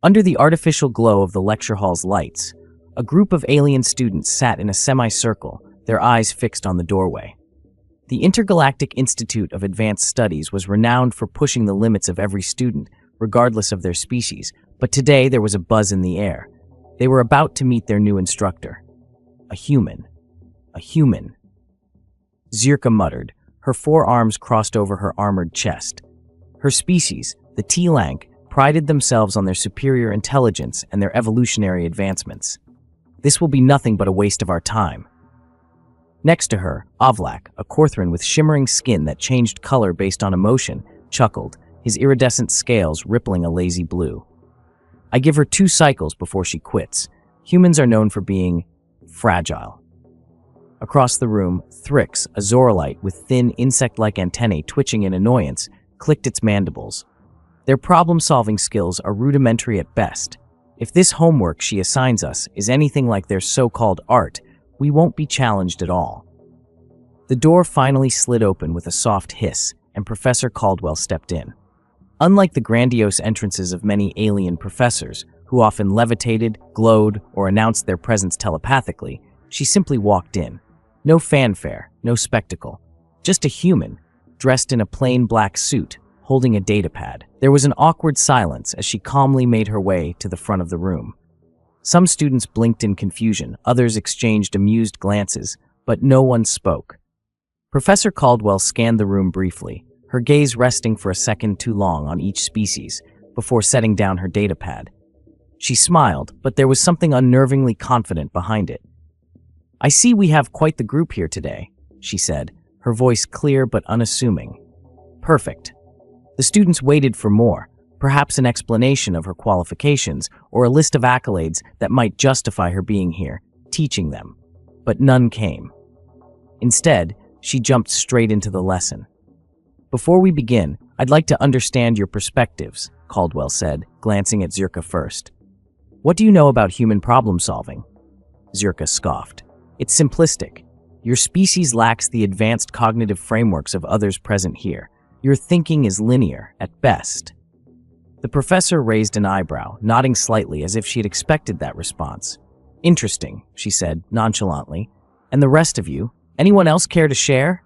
Under the artificial glow of the lecture hall's lights, a group of alien students sat in a semicircle, their eyes fixed on the doorway. The Intergalactic Institute of Advanced Studies was renowned for pushing the limits of every student, regardless of their species, but today there was a buzz in the air. They were about to meet their new instructor. A human. A human. Zirka muttered, her forearms crossed over her armored chest. Her species, the T-Lank, prided themselves on their superior intelligence and their evolutionary advancements. This will be nothing but a waste of our time. Next to her, Ovlak, a Korthran with shimmering skin that changed color based on emotion, chuckled, his iridescent scales rippling a lazy blue. I give her 2 cycles before she quits. Humans are known for being fragile. Across the room, Thrix, a Zorolite with thin, insect-like antennae twitching in annoyance, clicked its mandibles. Their problem-solving skills are rudimentary at best. If this homework she assigns us is anything like their so-called art, we won't be challenged at all. The door finally slid open with a soft hiss, and Professor Caldwell stepped in. Unlike the grandiose entrances of many alien professors, who often levitated, glowed, or announced their presence telepathically, she simply walked in. No fanfare, no spectacle. Just a human, dressed in a plain black suit, holding a datapad. There was an awkward silence as she calmly made her way to the front of the room. Some students blinked in confusion, others exchanged amused glances, but no one spoke. Professor Caldwell scanned the room briefly, her gaze resting for a second too long on each species, before setting down her datapad. She smiled, but there was something unnervingly confident behind it. "I see we have quite the group here today," she said, her voice clear but unassuming. "Perfect." The students waited for more, perhaps an explanation of her qualifications or a list of accolades that might justify her being here, teaching them. But none came. Instead, she jumped straight into the lesson. "Before we begin, I'd like to understand your perspectives," Caldwell said, glancing at Zirka first. "What do you know about human problem-solving?" Zirka scoffed. "It's simplistic. Your species lacks the advanced cognitive frameworks of others present here. Your thinking is linear, at best." The professor raised an eyebrow, nodding slightly as if she had expected that response. "Interesting," she said, nonchalantly. "And the rest of you? Anyone else care to share?"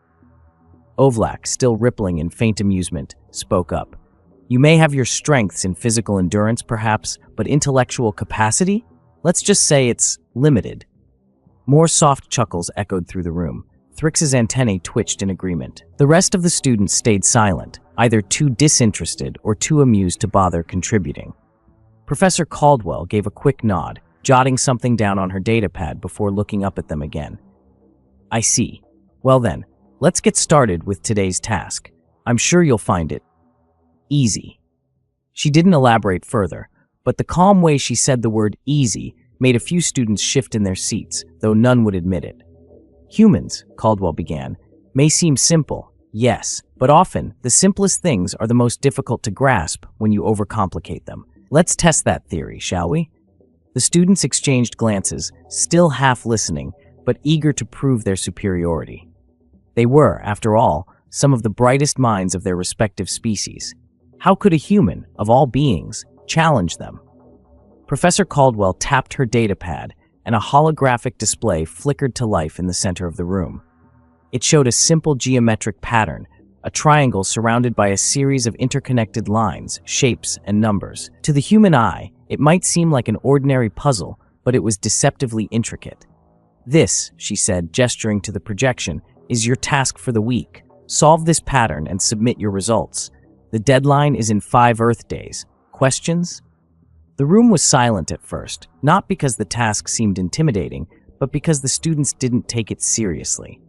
Ovlak, still rippling in faint amusement, spoke up. "You may have your strengths in physical endurance, perhaps, but intellectual capacity? Let's just say it's limited." More soft chuckles echoed through the room. Thrix's antennae twitched in agreement. The rest of the students stayed silent, either too disinterested or too amused to bother contributing. Professor Caldwell gave a quick nod, jotting something down on her datapad before looking up at them again. "I see. Well then, let's get started with today's task. I'm sure you'll find it easy." She didn't elaborate further, but the calm way she said the word easy made a few students shift in their seats, though none would admit it. "Humans," Caldwell began, "may seem simple, yes, but often the simplest things are the most difficult to grasp when you overcomplicate them. Let's test that theory, shall we?" The students exchanged glances, still half listening, but eager to prove their superiority. They were, after all, some of the brightest minds of their respective species. How could a human, of all beings, challenge them? Professor Caldwell tapped her datapad, and a holographic display flickered to life in the center of the room. It showed a simple geometric pattern, a triangle surrounded by a series of interconnected lines, shapes, and numbers. To the human eye, it might seem like an ordinary puzzle, but it was deceptively intricate. "This," she said, gesturing to the projection, "is your task for the week. Solve this pattern and submit your results. The deadline is in 5 Earth days. Questions?" The room was silent at first, not because the task seemed intimidating, but because the students didn't take it seriously.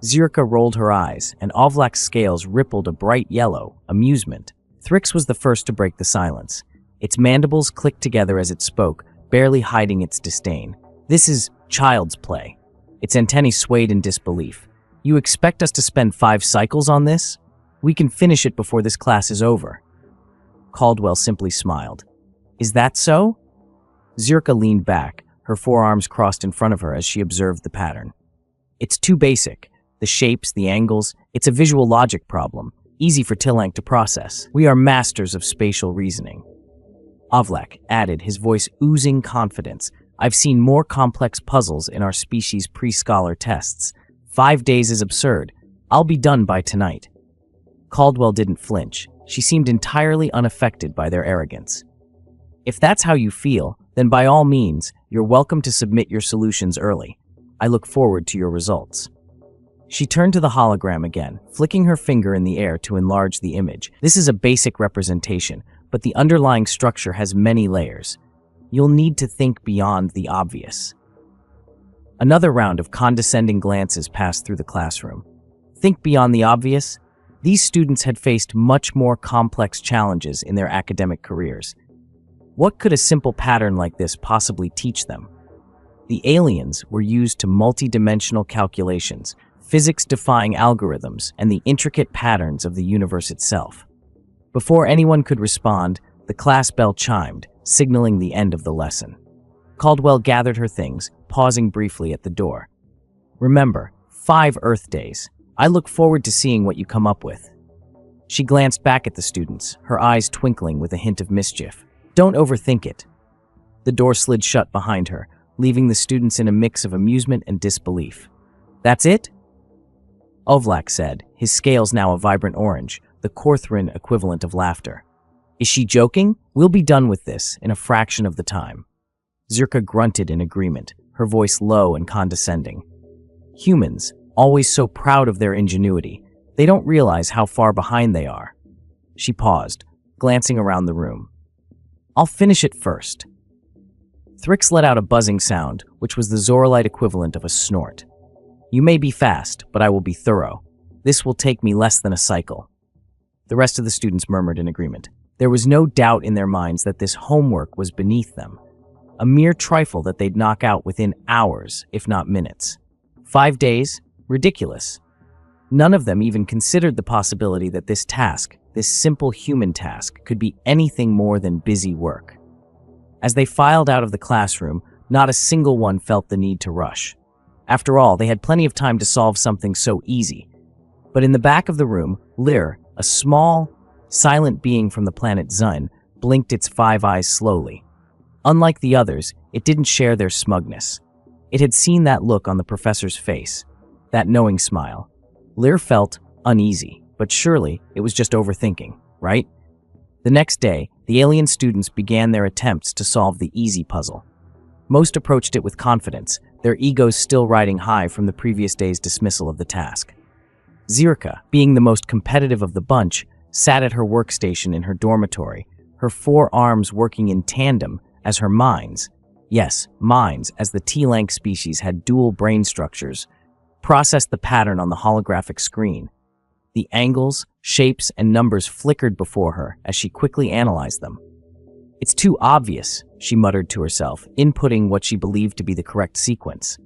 Zirka rolled her eyes, and Ovlak's scales rippled a bright yellow, amusement. Thrix was the first to break the silence. Its mandibles clicked together as it spoke, barely hiding its disdain. "This is child's play." Its antennae swayed in disbelief. "You expect us to spend 5 cycles on this? We can finish it before this class is over." Caldwell simply smiled. "Is that so?" Zirka leaned back, her forearms crossed in front of her as she observed the pattern. "It's too basic. The shapes, the angles, it's a visual logic problem, easy for T-Lank to process. We are masters of spatial reasoning." Ovlak added, his voice oozing confidence. I've seen more complex puzzles in our species' pre-scholar tests. 5 days is absurd. I'll be done by tonight. Caldwell didn't flinch. She seemed entirely unaffected by their arrogance. If that's how you feel, then by all means, you're welcome to submit your solutions early. I look forward to your results. She turned to the hologram again, flicking her finger in the air to enlarge the image. This is a basic representation, but the underlying structure has many layers. You'll need to think beyond the obvious. Another round of condescending glances passed through the classroom. Think beyond the obvious? These students had faced much more complex challenges in their academic careers. What could a simple pattern like this possibly teach them? The aliens were used to multi-dimensional calculations, physics-defying algorithms, and the intricate patterns of the universe itself. Before anyone could respond, the class bell chimed, signaling the end of the lesson. Caldwell gathered her things, pausing briefly at the door. Remember, 5 Earth days. I look forward to seeing what you come up with. She glanced back at the students, her eyes twinkling with a hint of mischief. Don't overthink it. The door slid shut behind her, leaving the students in a mix of amusement and disbelief. That's it? Ovlak said, his scales now a vibrant orange, the Corthrin equivalent of laughter. Is she joking? We'll be done with this in a fraction of the time. Zirka grunted in agreement, her voice low and condescending. Humans, always so proud of their ingenuity, they don't realize how far behind they are. She paused, glancing around the room. I'll finish it first. Thrix let out a buzzing sound, which was the Zorolite equivalent of a snort. You may be fast, but I will be thorough. This will take me less than a cycle. The rest of the students murmured in agreement. There was no doubt in their minds that this homework was beneath them. A mere trifle that they'd knock out within hours, if not minutes. 5 days? Ridiculous. None of them even considered the possibility that this task, this simple human task, could be anything more than busy work. As they filed out of the classroom, not a single one felt the need to rush. After all, they had plenty of time to solve something so easy. But in the back of the room, Lyr, a small, silent being from the planet Zun, blinked its 5 eyes slowly. Unlike the others, it didn't share their smugness. It had seen that look on the professor's face, that knowing smile. Lyr felt uneasy, but surely it was just overthinking, right? The next day, the alien students began their attempts to solve the easy puzzle. Most approached it with confidence, their egos still riding high from the previous day's dismissal of the task. Zirka, being the most competitive of the bunch, sat at her workstation in her dormitory, her 4 arms working in tandem as her minds, yes, minds, as the T-Lank species had dual brain structures, processed the pattern on the holographic screen. The angles, shapes, and numbers flickered before her as she quickly analyzed them. It's too obvious, she muttered to herself, inputting what she believed to be the correct sequence.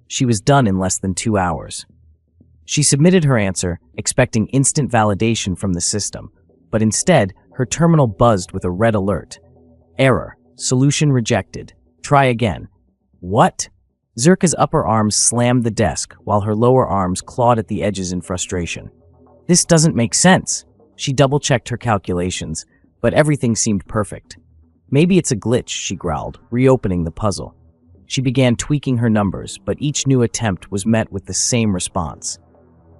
She was done in less than 2 hours. She submitted her answer, expecting instant validation from the system, but instead, her terminal buzzed with a red alert. Error. Solution rejected. Try again. What? Zirka's upper arms slammed the desk, while her lower arms clawed at the edges in frustration. This doesn't make sense. She double-checked her calculations, but everything seemed perfect. Maybe it's a glitch, she growled, reopening the puzzle. She began tweaking her numbers, but each new attempt was met with the same response.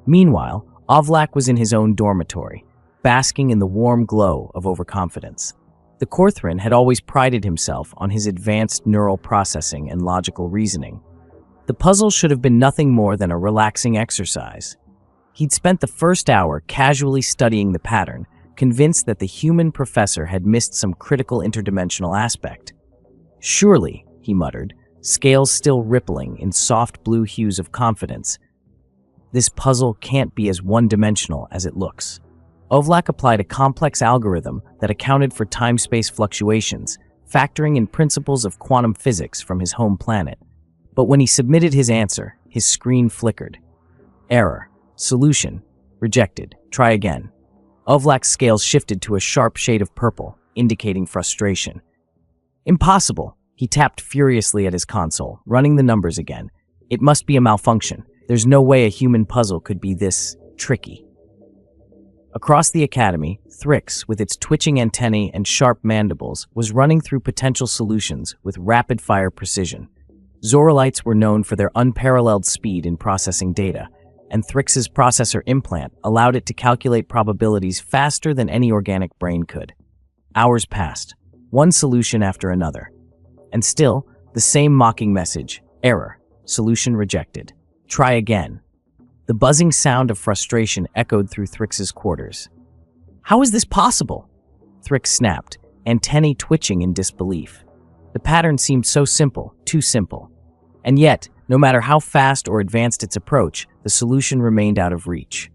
Meanwhile, Ovlak was in his own dormitory, basking in the warm glow of overconfidence. The Corthrin had always prided himself on his advanced neural processing and logical reasoning. The puzzle should have been nothing more than a relaxing exercise. He'd spent the first hour casually studying the pattern, convinced that the human professor had missed some critical interdimensional aspect. Surely, he muttered, scales still rippling in soft blue hues of confidence, this puzzle can't be as one-dimensional as it looks. Ovlak applied a complex algorithm that accounted for time-space fluctuations, factoring in principles of quantum physics from his home planet. But when he submitted his answer, his screen flickered. Error. Solution. Rejected. Try again. Ovlak's scales shifted to a sharp shade of purple, indicating frustration. Impossible. He tapped furiously at his console, running the numbers again. It must be a malfunction. There's no way a human puzzle could be this tricky. Across the academy, Thrix, with its twitching antennae and sharp mandibles, was running through potential solutions with rapid-fire precision. Zoralites were known for their unparalleled speed in processing data, and Thrix's processor implant allowed it to calculate probabilities faster than any organic brain could. Hours passed, one solution after another. And still, the same mocking message: error, solution rejected. Try again. The buzzing sound of frustration echoed through Thrix's quarters. How is this possible? Thrix snapped, antennae twitching in disbelief. The pattern seemed so simple, too simple. And yet, no matter how fast or advanced its approach, the solution remained out of reach.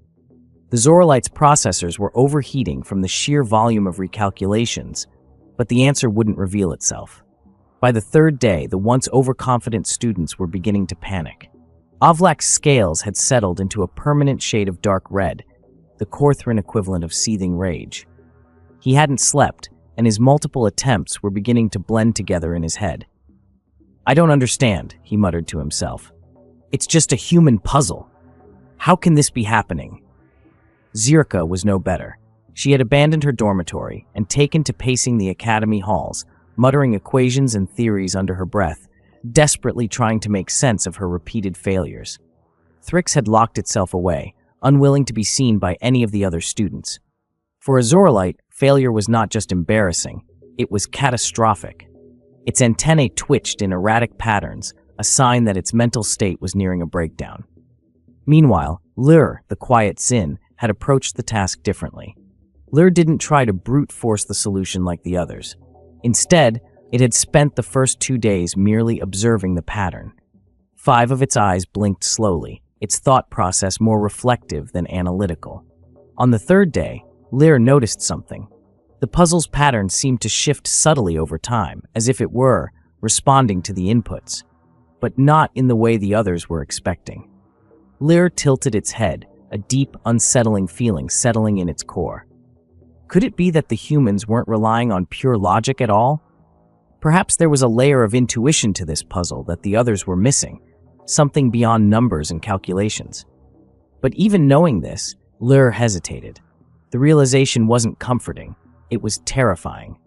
The Zoralite's processors were overheating from the sheer volume of recalculations, but the answer wouldn't reveal itself. By the third day, the once overconfident students were beginning to panic. Ovlak's scales had settled into a permanent shade of dark red, the Corthran equivalent of seething rage. He hadn't slept, and his multiple attempts were beginning to blend together in his head. I don't understand, he muttered to himself. It's just a human puzzle. How can this be happening? Zirka was no better. She had abandoned her dormitory and taken to pacing the academy halls, muttering equations and theories under her breath, desperately trying to make sense of her repeated failures. Thrix had locked itself away, unwilling to be seen by any of the other students. For a Zoralite, failure was not just embarrassing, it was catastrophic. Its antennae twitched in erratic patterns, a sign that its mental state was nearing a breakdown. Meanwhile, Lur, the quiet Zin, had approached the task differently. Lur didn't try to brute force the solution like the others. Instead, it had spent the first 2 days merely observing the pattern. 5 of its eyes blinked slowly, its thought process more reflective than analytical. On the 3rd day, Lur noticed something. The puzzle's pattern seemed to shift subtly over time, as if it were responding to the inputs, but not in the way the others were expecting. Lur tilted its head, a deep, unsettling feeling settling in its core. Could it be that the humans weren't relying on pure logic at all? Perhaps there was a layer of intuition to this puzzle that the others were missing, something beyond numbers and calculations. But even knowing this, Lur hesitated. The realization wasn't comforting, it was terrifying.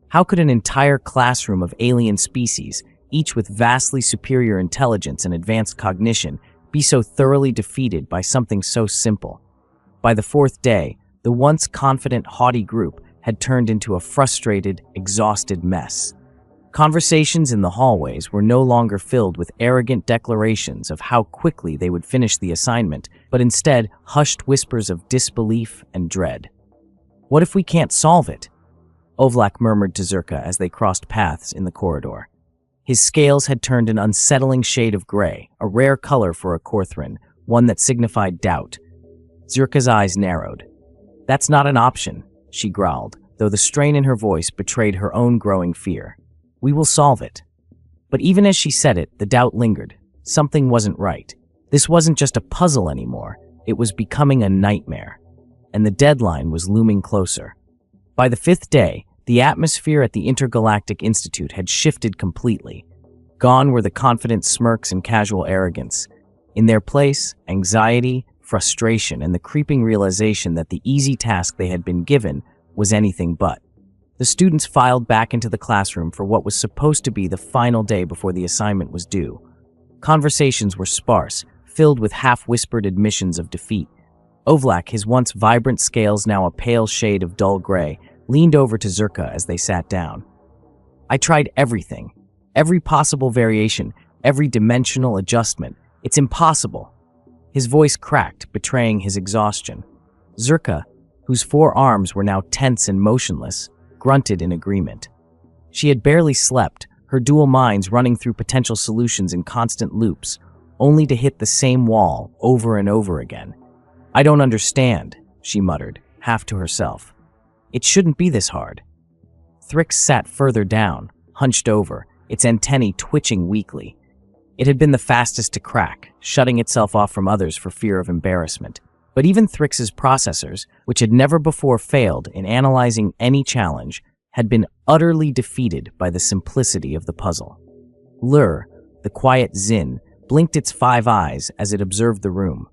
How could an entire classroom of alien species, each with vastly superior intelligence and advanced cognition, be so thoroughly defeated by something so simple? By the 4th day, the once confident, haughty group had turned into a frustrated, exhausted mess. Conversations in the hallways were no longer filled with arrogant declarations of how quickly they would finish the assignment, but instead hushed whispers of disbelief and dread. What if we can't solve it? Ovlak murmured to Zirka as they crossed paths in the corridor. His scales had turned an unsettling shade of gray, a rare color for a Corthran, one that signified doubt. Zirka's eyes narrowed. That's not an option, she growled, though the strain in her voice betrayed her own growing fear. We will solve it. But even as she said it, the doubt lingered. Something wasn't right. This wasn't just a puzzle anymore. It was becoming a nightmare. And the deadline was looming closer. By the 5th day, the atmosphere at the Intergalactic Institute had shifted completely. Gone were the confident smirks and casual arrogance. In their place, anxiety, frustration, and the creeping realization that the easy task they had been given was anything but. The students filed back into the classroom for what was supposed to be the final day before the assignment was due. Conversations were sparse, filled with half-whispered admissions of defeat. Ovlak, his once vibrant scales now a pale shade of dull gray, leaned over to Zirka as they sat down. I tried everything. Every possible variation, every dimensional adjustment. It's impossible. His voice cracked, betraying his exhaustion. Zirka, whose 4 arms were now tense and motionless, grunted in agreement. She had barely slept, her dual minds running through potential solutions in constant loops, only to hit the same wall over and over again. I don't understand, she muttered, half to herself. It shouldn't be this hard. Thrix sat further down, hunched over, its antennae twitching weakly. It had been the fastest to crack, shutting itself off from others for fear of embarrassment. But even Thrix's processors, which had never before failed in analyzing any challenge, had been utterly defeated by the simplicity of the puzzle. Lur, the quiet Zin, blinked its 5 eyes as it observed the room.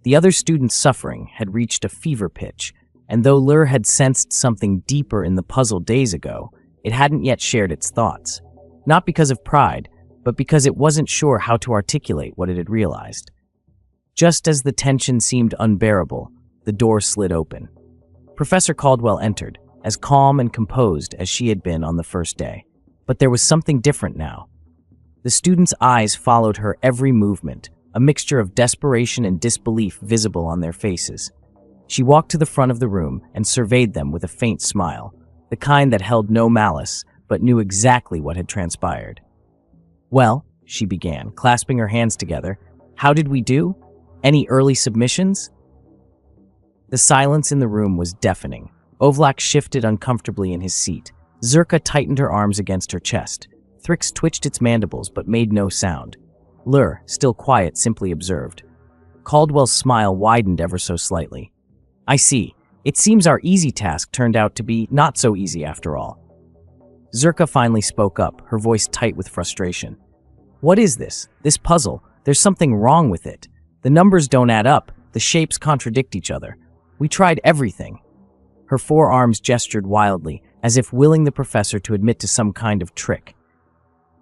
The other students' suffering had reached a fever pitch, and though Lur had sensed something deeper in the puzzle days ago, it hadn't yet shared its thoughts. Not because of pride, but because it wasn't sure how to articulate what it had realized. Just as the tension seemed unbearable, the door slid open. Professor Caldwell entered, as calm and composed as she had been on the first day. But there was something different now. The students' eyes followed her every movement, a mixture of desperation and disbelief visible on their faces. She walked to the front of the room and surveyed them with a faint smile, the kind that held no malice, but knew exactly what had transpired. "Well," she began, clasping her hands together, "how did we do? Any early submissions?" The silence in the room was deafening. Ovlak shifted uncomfortably in his seat. Zerka tightened her arms against her chest. Thrix twitched its mandibles but made no sound. Lur, still quiet, simply observed. Caldwell's smile widened ever so slightly. "I see. It seems our easy task turned out to be not so easy after all." Zerka finally spoke up, her voice tight with frustration. "What is this? This puzzle? There's something wrong with it. The numbers don't add up. The shapes contradict each other. We tried everything." Her forearms gestured wildly, as if willing the professor to admit to some kind of trick.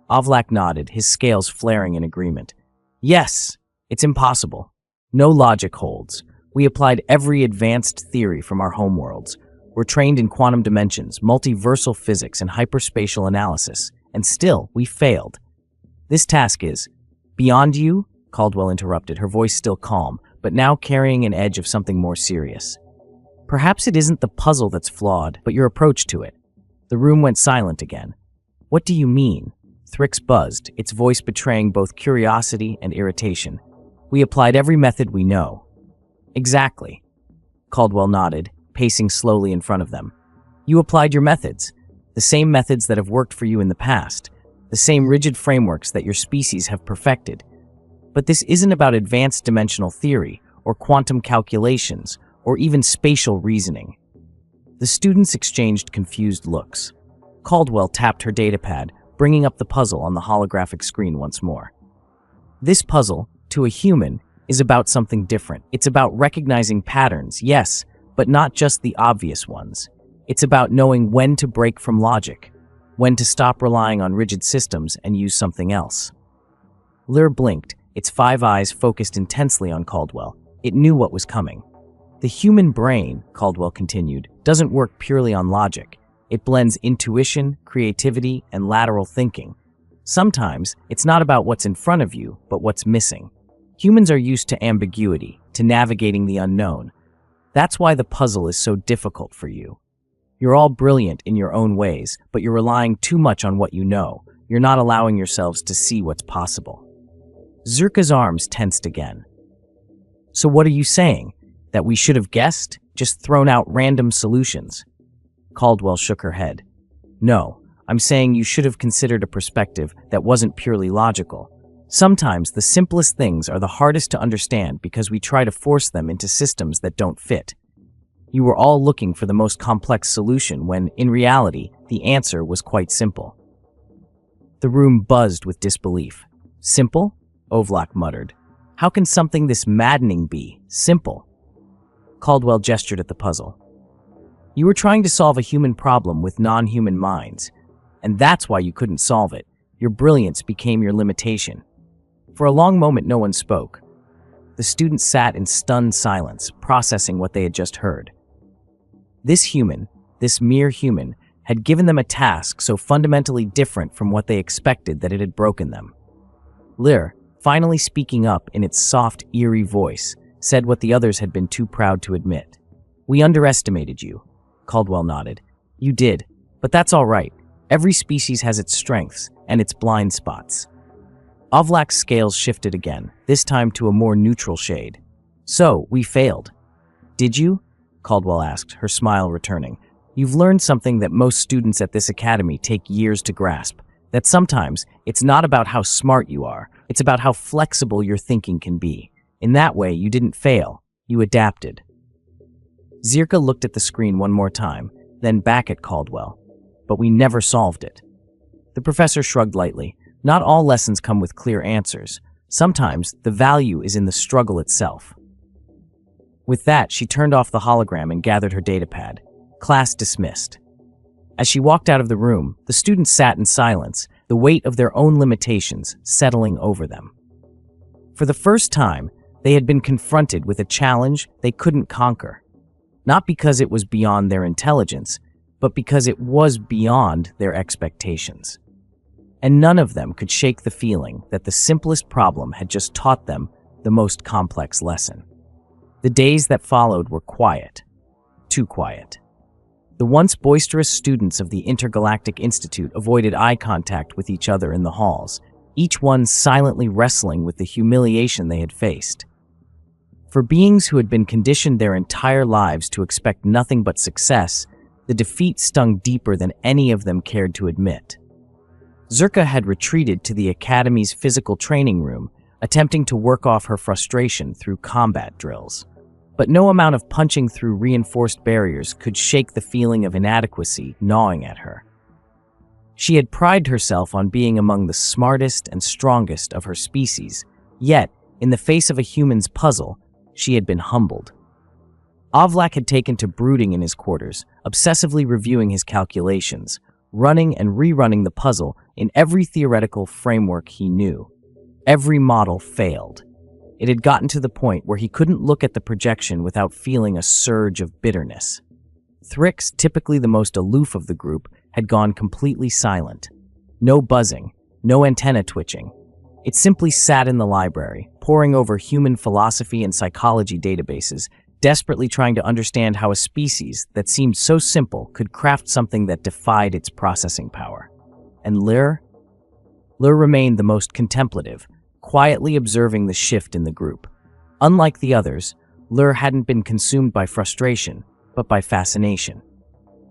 Ovlak nodded, his scales flaring in agreement. "Yes, it's impossible. No logic holds. We applied every advanced theory from our homeworlds. We're trained in quantum dimensions, multiversal physics, and hyperspatial analysis, and still, we failed. This task is beyond you," Caldwell interrupted, her voice still calm, but now carrying an edge of something more serious. "Perhaps it isn't the puzzle that's flawed, but your approach to it." The room went silent again. "What do you mean?" Thrix buzzed, its voice betraying both curiosity and irritation. "We applied every method we know." "Exactly." Caldwell nodded, pacing slowly in front of them. "You applied your methods, the same methods that have worked for you in the past, the same rigid frameworks that your species have perfected. But this isn't about advanced dimensional theory, or quantum calculations, or even spatial reasoning." The students exchanged confused looks. Caldwell tapped her datapad, bringing up the puzzle on the holographic screen once more. "This puzzle, to a human, is about something different. It's about recognizing patterns, yes, but not just the obvious ones. It's about knowing when to break from logic, when to stop relying on rigid systems and use something else." Lur blinked, its 5 eyes focused intensely on Caldwell. It knew what was coming. "The human brain," Caldwell continued, "doesn't work purely on logic. It blends intuition, creativity, and lateral thinking. Sometimes, it's not about what's in front of you, but what's missing. Humans are used to ambiguity, to navigating the unknown. That's why the puzzle is so difficult for you. You're all brilliant in your own ways, but you're relying too much on what you know. You're not allowing yourselves to see what's possible." Zerka's arms tensed again. "So what are you saying? That we should have guessed? Just thrown out random solutions?" Caldwell shook her head. "No, I'm saying you should have considered a perspective that wasn't purely logical. Sometimes the simplest things are the hardest to understand because we try to force them into systems that don't fit. You were all looking for the most complex solution when, in reality, the answer was quite simple." The room buzzed with disbelief. "Simple?" Ovlak muttered. "How can something this maddening be simple?" Caldwell gestured at the puzzle. "You were trying to solve a human problem with non-human minds, and that's why you couldn't solve it. Your brilliance became your limitation." For a long moment, no one spoke. The students sat in stunned silence, processing what they had just heard. This human, this mere human, had given them a task so fundamentally different from what they expected that it had broken them. Lur, finally speaking up in its soft, eerie voice, said what the others had been too proud to admit. "We underestimated you." Caldwell nodded. "You did, but that's all right. Every species has its strengths and its blind spots." Ovlak's scales shifted again, this time to a more neutral shade. "So, we failed." "Did you?" Caldwell asked, her smile returning. "You've learned something that most students at this academy take years to grasp, that sometimes it's not about how smart you are, it's about how flexible your thinking can be. In that way, you didn't fail, you adapted." Zerka looked at the screen one more time, then back at Caldwell. "But we never solved it." The professor shrugged lightly. "Not all lessons come with clear answers. Sometimes the value is in the struggle itself." With that, she turned off the hologram and gathered her datapad. Class dismissed. As she walked out of the room, the students sat in silence, the weight of their own limitations settling over them. For the first time, they had been confronted with a challenge they couldn't conquer. Not because it was beyond their intelligence, but because it was beyond their expectations. And none of them could shake the feeling that the simplest problem had just taught them the most complex lesson. The days that followed were quiet. Too quiet. The once boisterous students of the Intergalactic Institute avoided eye contact with each other in the halls, each one silently wrestling with the humiliation they had faced. For beings who had been conditioned their entire lives to expect nothing but success, the defeat stung deeper than any of them cared to admit. Zerka had retreated to the Academy's physical training room, attempting to work off her frustration through combat drills. But no amount of punching through reinforced barriers could shake the feeling of inadequacy gnawing at her. She had prided herself on being among the smartest and strongest of her species, yet, in the face of a human's puzzle, she had been humbled. Avlak had taken to brooding in his quarters, obsessively reviewing his calculations, running and rerunning the puzzle in every theoretical framework he knew. Every model failed. It had gotten to the point where he couldn't look at the projection without feeling a surge of bitterness. Thrix, typically the most aloof of the group, had gone completely silent. No buzzing, no antenna twitching. It simply sat in the library, poring over human philosophy and psychology databases, desperately trying to understand how a species that seemed so simple could craft something that defied its processing power. And Lyr? Lyr remained the most contemplative, quietly observing the shift in the group. Unlike the others, Lyr hadn't been consumed by frustration, but by fascination.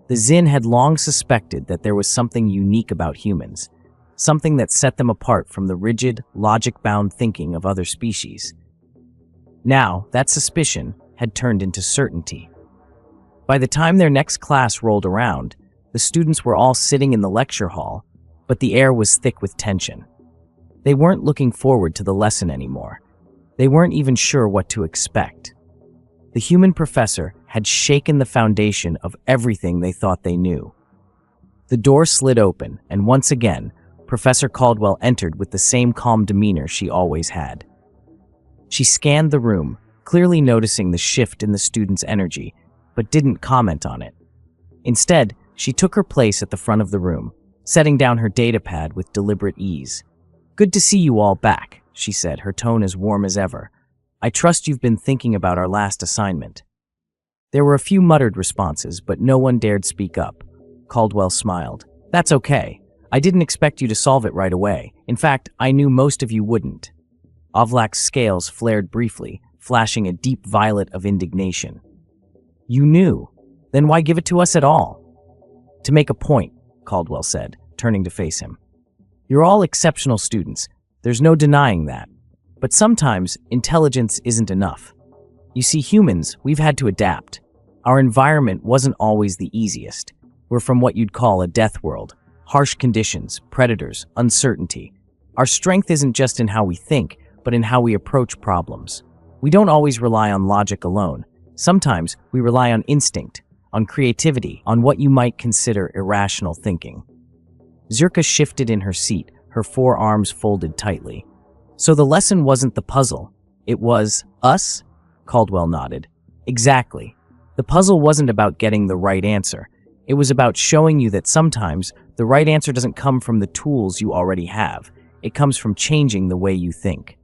The Zin had long suspected that there was something unique about humans, something that set them apart from the rigid, logic-bound thinking of other species. Now, that suspicion had turned into certainty. By the time their next class rolled around, the students were all sitting in the lecture hall, but the air was thick with tension. They weren't looking forward to the lesson anymore. They weren't even sure what to expect. The human professor had shaken the foundation of everything they thought they knew. The door slid open, and once again, Professor Caldwell entered with the same calm demeanor she always had. She scanned the room, clearly noticing the shift in the students' energy, but didn't comment on it. Instead, she took her place at the front of the room, setting down her datapad with deliberate ease. "Good to see you all back," she said, her tone as warm as ever. "I trust you've been thinking about our last assignment." There were a few muttered responses, but no one dared speak up. Caldwell smiled. "That's okay. I didn't expect you to solve it right away. In fact, I knew most of you wouldn't." Avlak's scales flared briefly, flashing a deep violet of indignation. "You knew? Then why give it to us at all?" "To make a point," Caldwell said, turning to face him. "You're all exceptional students. There's no denying that. But sometimes, intelligence isn't enough. You see, humans, we've had to adapt. Our environment wasn't always the easiest. We're from what you'd call a death world. Harsh conditions, predators, uncertainty. Our strength isn't just in how we think, but in how we approach problems. We don't always rely on logic alone. Sometimes we rely on instinct, on creativity, on what you might consider irrational thinking." Zerka shifted in her seat, her forearms folded tightly. "So the lesson wasn't the puzzle. It was us?" Caldwell nodded. "Exactly. The puzzle wasn't about getting the right answer. It was about showing you that sometimes the right answer doesn't come from the tools you already have. It comes from changing the way you think."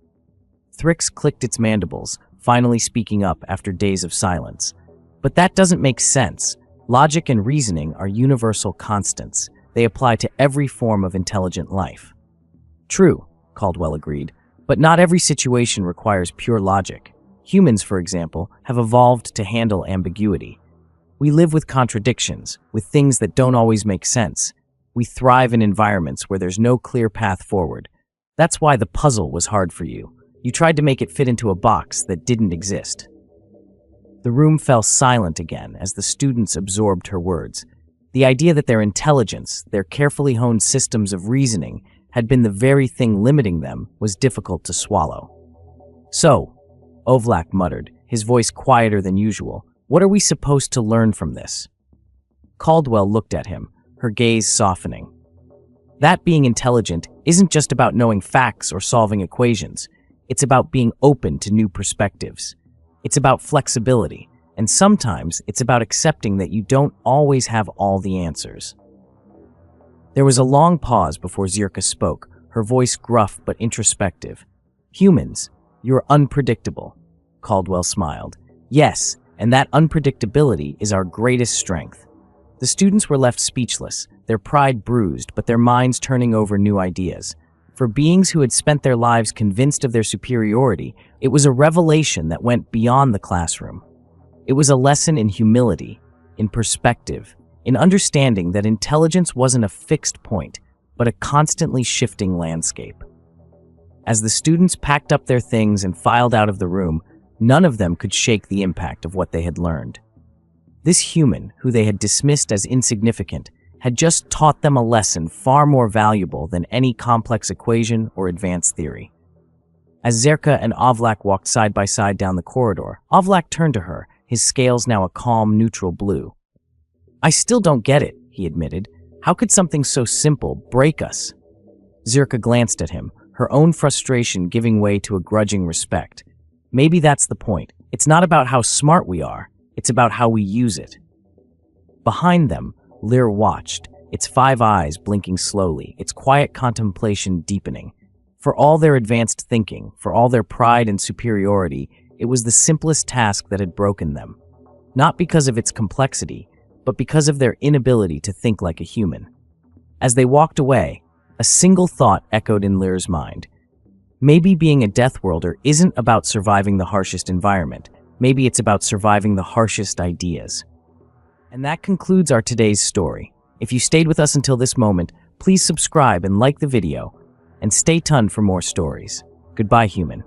Thrix clicked its mandibles, finally speaking up after days of silence. "But that doesn't make sense. Logic and reasoning are universal constants. They apply to every form of intelligent life." "True," Caldwell agreed, "but not every situation requires pure logic. Humans, for example, have evolved to handle ambiguity. We live with contradictions, with things that don't always make sense. We thrive in environments where there's no clear path forward. That's why the puzzle was hard for you. You tried to make it fit into a box that didn't exist." The room fell silent again as the students absorbed her words. The idea that their intelligence, their carefully honed systems of reasoning, had been the very thing limiting them was difficult to swallow. "So," Ovlak muttered, his voice quieter than usual. "What are we supposed to learn from this?" Caldwell looked at him, her gaze softening. That being intelligent isn't just about knowing facts or solving equations. It's about being open to new perspectives. It's about flexibility, and sometimes it's about accepting that you don't always have all the answers. There was a long pause before Zirka spoke, her voice gruff but introspective. "Humans, you're unpredictable," Caldwell smiled. "Yes, and that unpredictability is our greatest strength." The students were left speechless, their pride bruised, but their minds turning over new ideas. For beings who had spent their lives convinced of their superiority, it was a revelation that went beyond the classroom. It was a lesson in humility, in perspective, in understanding that intelligence wasn't a fixed point, but a constantly shifting landscape. As the students packed up their things and filed out of the room, none of them could shake the impact of what they had learned. This human, who they had dismissed as insignificant, had just taught them a lesson far more valuable than any complex equation or advanced theory. As Zerka and Avlak walked side by side down the corridor, Avlak turned to her, his scales now a calm, neutral blue. "I still don't get it," he admitted. "How could something so simple break us?" Zerka glanced at him, her own frustration giving way to a grudging respect. "Maybe that's the point. It's not about how smart we are, it's about how we use it." Behind them, Lyr watched, its 5 eyes blinking slowly, its quiet contemplation deepening. For all their advanced thinking, for all their pride and superiority, it was the simplest task that had broken them. Not because of its complexity, but because of their inability to think like a human. As they walked away, a single thought echoed in Lyr's mind. Maybe being a Deathworlder isn't about surviving the harshest environment. Maybe it's about surviving the harshest ideas. And that concludes our today's story. If you stayed with us until this moment, please subscribe and like the video, and stay tuned for more stories. Goodbye, human.